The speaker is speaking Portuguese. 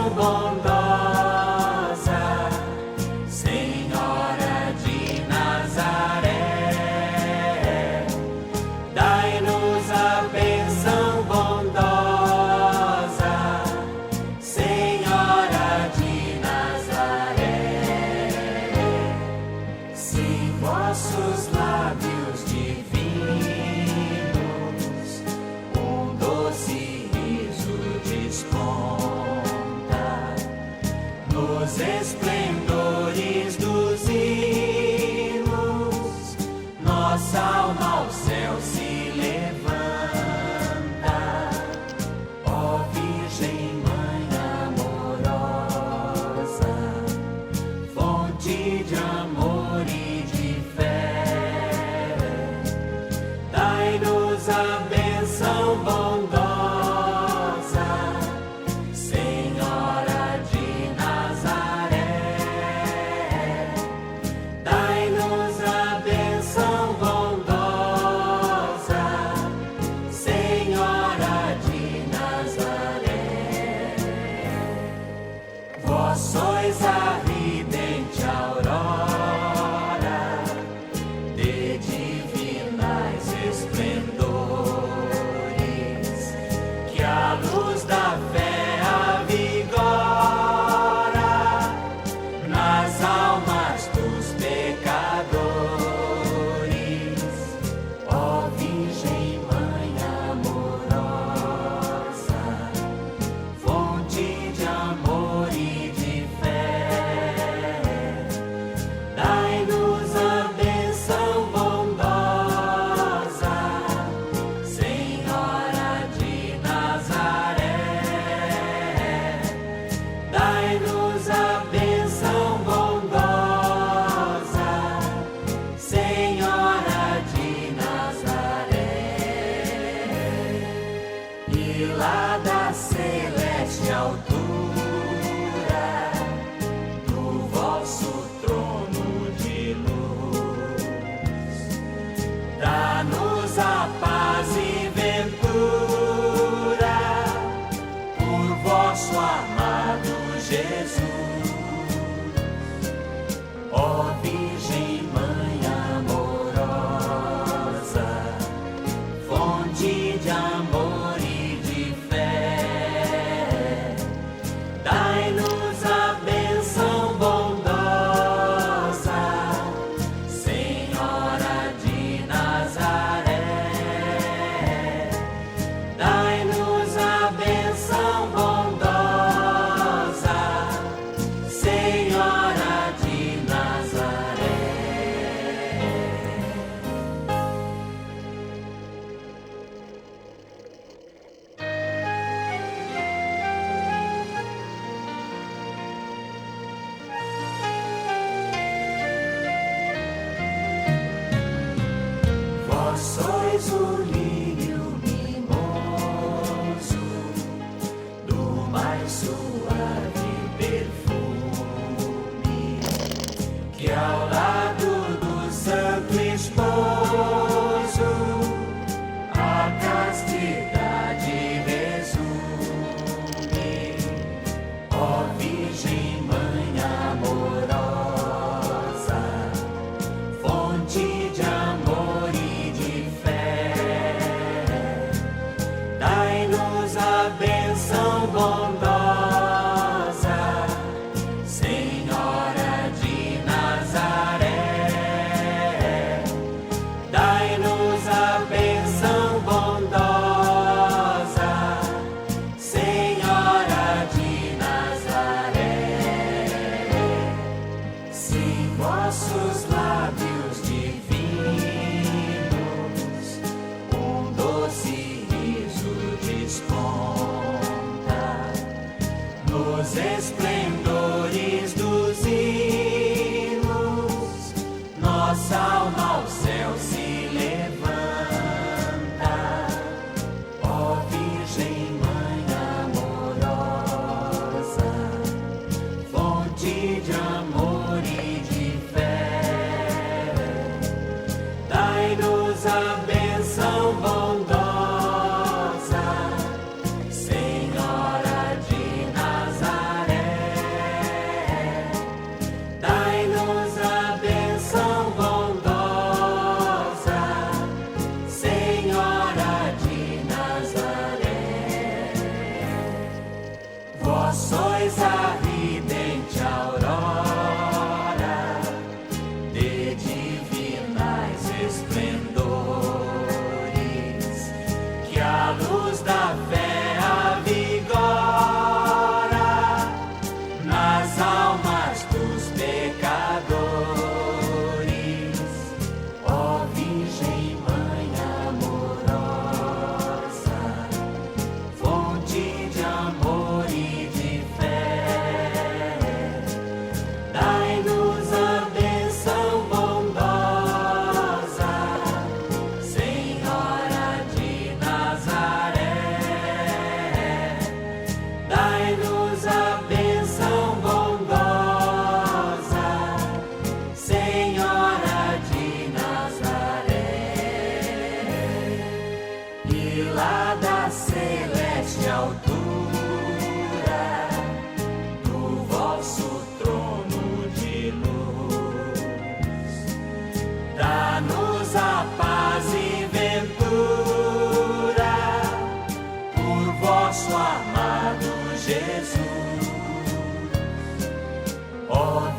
bênção bondosa, Senhora de Nazaré, dai-nos a bênção bondosa, Senhora de Nazaré. Se vossos lábios divinos um doce riso desponta nos esplendores dos hinos, nossa alma ao céu se levanta. Ó Virgem Mãe amorosa, fonte de amor e de fé, dai-nos a bênção bondosa, Senhora de Nazaré, dai-nos a bênção bondosa, Senhora de Nazaré. Vós sois a ridente aurora de divinais esplendores, que a luz da fé avigora nas almas dos pecadores. Ó Virgem Mãe amorosa, fonte de amor e de fé, dai-nos a bênção bondosa, Senhora de Nazaré, dai-nos a bênção bondosa, Senhora de Nazaré. E lá da celeste altura do vosso trono de luz, dá-nos a paz e ventura por vosso amado Jesus. Ó Virgem Mãe amorosa, fonte de amor e de fé, dai-nos a bênção bondosa, Senhora de Nazaré, dai-nos a bênção bondosa, Senhora de Nazaré. Vós sois o lírio mimoso do mais suave perfume, que ao lado do Santo Esposo a castidade resume. Ó Virgem Mãe amorosa, fonte de amor e de fé, dai-nos a bênção bondosa, Senhora de Nazaré, dai-nos a bênção bondosa, Senhora de Nazaré. Se vossos lábios divinos um doce riso desponta nos esplendores dos hinos, nossa alma ao céu se levanta. Ó Virgem Mãe amorosa, fonte de amor e de fé, dai-nos a bênção bondosa, Senhora de Nazaré. Vós sois a ridente aurora de divinais esplendores, que a luz da fé avigora nas almas dos pecadores. Ó Virgem Mãe amorosa, fonte de amor e de fé, dai-nos a bênção bondosa, Senhora de Nazaré. Dai-nos a bênção bondosa, Senhora de Nazaré. E lá da celeste altura do vosso trono de luz, dá-nos a paz e ventura por vosso amado Jesus. Ó